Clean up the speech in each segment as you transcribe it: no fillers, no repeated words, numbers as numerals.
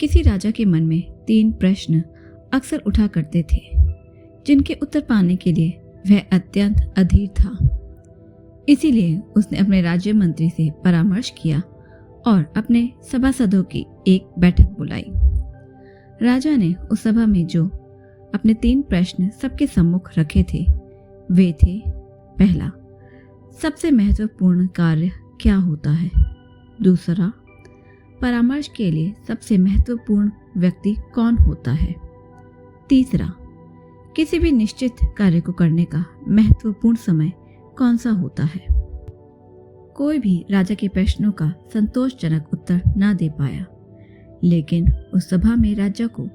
किसी राजा के मन में 3 प्रश्न अक्सर उठा करते थे, जिनके उत्तर पाने के लिए वह अत्यंत अधीर था। इसीलिए उसने अपने राज्य मंत्री से परामर्श किया और अपने सभासदों की एक बैठक बुलाई। राजा ने उस सभा में जो अपने 3 प्रश्न सबके सम्मुख रखे थे वे थे, पहला, सबसे महत्वपूर्ण कार्य क्या होता है? दूसरा, परामर्श के लिए सबसे महत्वपूर्ण व्यक्ति कौन होता है? तीसरा, किसी भी निश्चित कार्य को करने का महत्वपूर्ण समय कौन सा होता है? कोई भी राजा के प्रश्नों का संतोषजनक उत्तर न दे पाया, लेकिन उस सभा में राजा को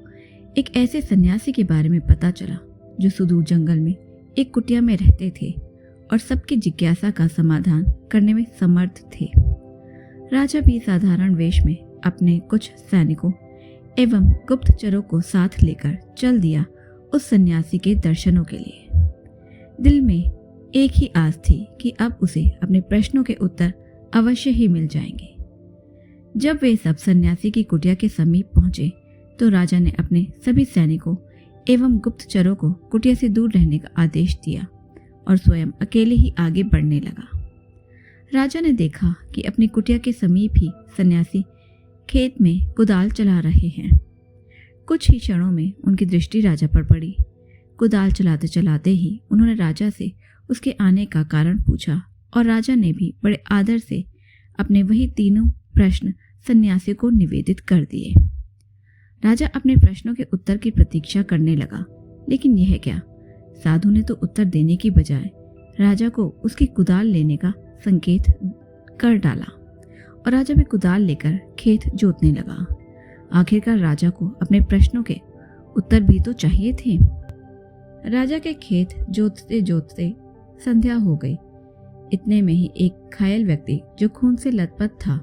एक ऐसे सन्यासी के बारे में पता चला जो सुदूर जंगल में एक कुटिया में रहते थे और सबकी जिज्ञासा का समाधान करने में समर्थ थे। राजा भी साधारण वेश में अपने कुछ सैनिकों एवं गुप्तचरों को साथ लेकर चल दिया उस सन्यासी के दर्शनों के लिए। दिल में एक ही आस थी कि अब उसे अपने प्रश्नों के उत्तर अवश्य ही मिल जाएंगे। जब वे सब सन्यासी की कुटिया के समीप पहुंचे तो राजा ने अपने सभी सैनिकों एवं गुप्तचरों को कुटिया से दूर रहने का आदेश दिया और स्वयं अकेले ही आगे बढ़ने लगा। राजा ने देखा कि अपनी कुटिया के समीप ही सन्यासी खेत में कुदाल चला रहे हैं। कुछ ही क्षणों में उनकी दृष्टि राजा पर पड़ी। कुदाल चलाते चलाते ही उन्होंने राजा से उसके आने का कारण पूछा और राजा ने भी बड़े आदर से अपने वही 3 प्रश्न सन्यासी को निवेदित कर दिए। राजा अपने प्रश्नों के उत्तर की प्रतीक्षा करने लगा, लेकिन यह क्या, साधु ने तो उत्तर देने की बजाय राजा को उसकी कुदाल लेने का संकेत कर डाला और राजा भी कुदाल लेकर खेत जोतने लगा। आखिरकार राजा को अपने प्रश्नों के उत्तर भी तो चाहिए थे। राजा के खेत जोतते जोतते संध्या हो गई। इतने में ही एक घायल व्यक्ति जो खून से लथपथ था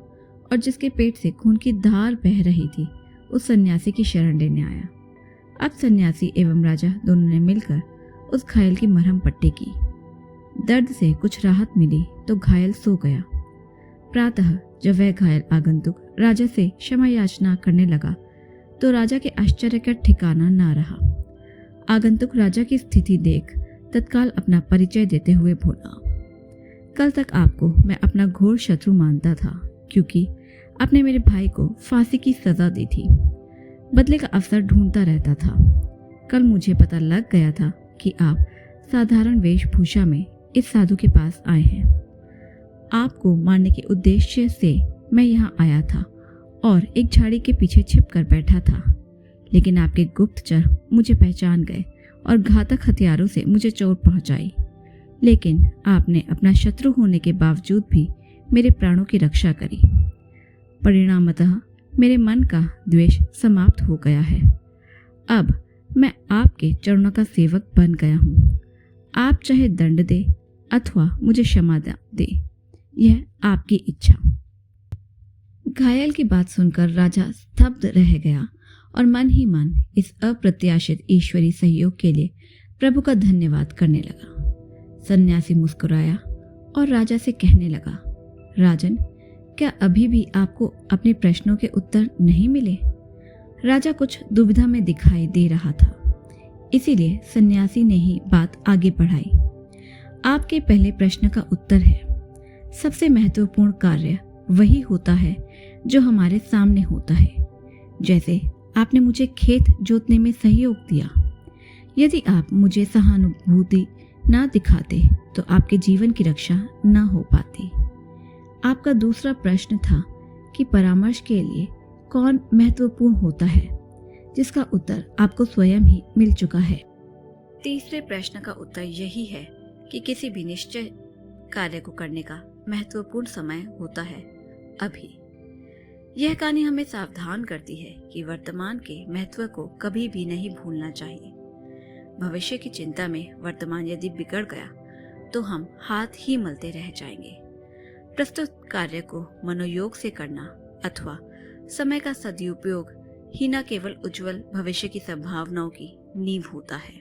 और जिसके पेट से खून की धार बह रही थी, उस सन्यासी की शरण लेने आया। अब सन्यासी एवं राजा दोनों ने मिलकर उस घायल की मरहम पट्टी की। दर्द से कुछ राहत मिली तो घायल सो गया। प्रातः जब वह घायल आगंतुक राजा से क्षमा याचना करने लगा तो राजा के आश्चर्य का ठिकाना न रहा। आगंतुक राजा की स्थिति देख तत्काल अपना परिचय देते हुए बोला, कल तक आपको मैं अपना घोर शत्रु मानता था, क्योंकि आपने मेरे भाई को फांसी की सजा दी थी। बदले का अवसर ढूंढता रहता था। कल मुझे पता लग गया था कि आप साधारण वेशभूषा में इस साधु के पास आए हैं। आपको मारने के उद्देश्य से मैं यहाँ आया था और एक झाड़ी के पीछे छिप कर बैठा था, लेकिन आपके गुप्तचर मुझे पहचान गए और घातक हथियारों से मुझे चोट पहुंचाई। लेकिन आपने अपना शत्रु होने के बावजूद भी मेरे प्राणों की रक्षा करी। परिणामतः मेरे मन का द्वेष समाप्त हो गया है। अब मैं आपके चरणों का सेवक बन गया हूँ। आप चाहे दंड दे अथवा मुझे क्षमा दे, यह आपकी इच्छा। घायल की बात सुनकर राजा स्तब्ध रह गया और मन ही मन इस अप्रत्याशित ईश्वरी सहयोग के लिए प्रभु का धन्यवाद करने लगा। सन्यासी मुस्कुराया और राजा से कहने लगा, राजन, क्या अभी भी आपको अपने प्रश्नों के उत्तर नहीं मिले? राजा कुछ दुविधा में दिखाई दे रहा था, इसीलिए सन्यासी ने ही बात आगे बढ़ाई। आपके पहले प्रश्न का उत्तर है, सबसे महत्वपूर्ण कार्य वही होता है जो हमारे सामने होता है। जैसे आपने मुझे खेत जोतने में सहयोग दिया। यदि आप मुझे सहानुभूति ना दिखाते तो आपके जीवन की रक्षा न हो पाती। आपका दूसरा प्रश्न था कि परामर्श के लिए कौन महत्वपूर्ण होता है, जिसका उत्तर आपको स्वयं ही मिल चुका है। तीसरे प्रश्न का उत्तर यही है कि किसी भी निश्चय कार्य को करने का महत्वपूर्ण समय होता है अभी। यह कहानी हमें सावधान करती है कि वर्तमान के महत्व को कभी भी नहीं भूलना चाहिए। भविष्य की चिंता में वर्तमान यदि बिगड़ गया तो हम हाथ ही मलते रह जाएंगे। प्रस्तुत कार्य को मनोयोग से करना अथवा समय का सदुपयोग ही न केवल उज्जवल भविष्य की संभावनाओं की नींव होता है।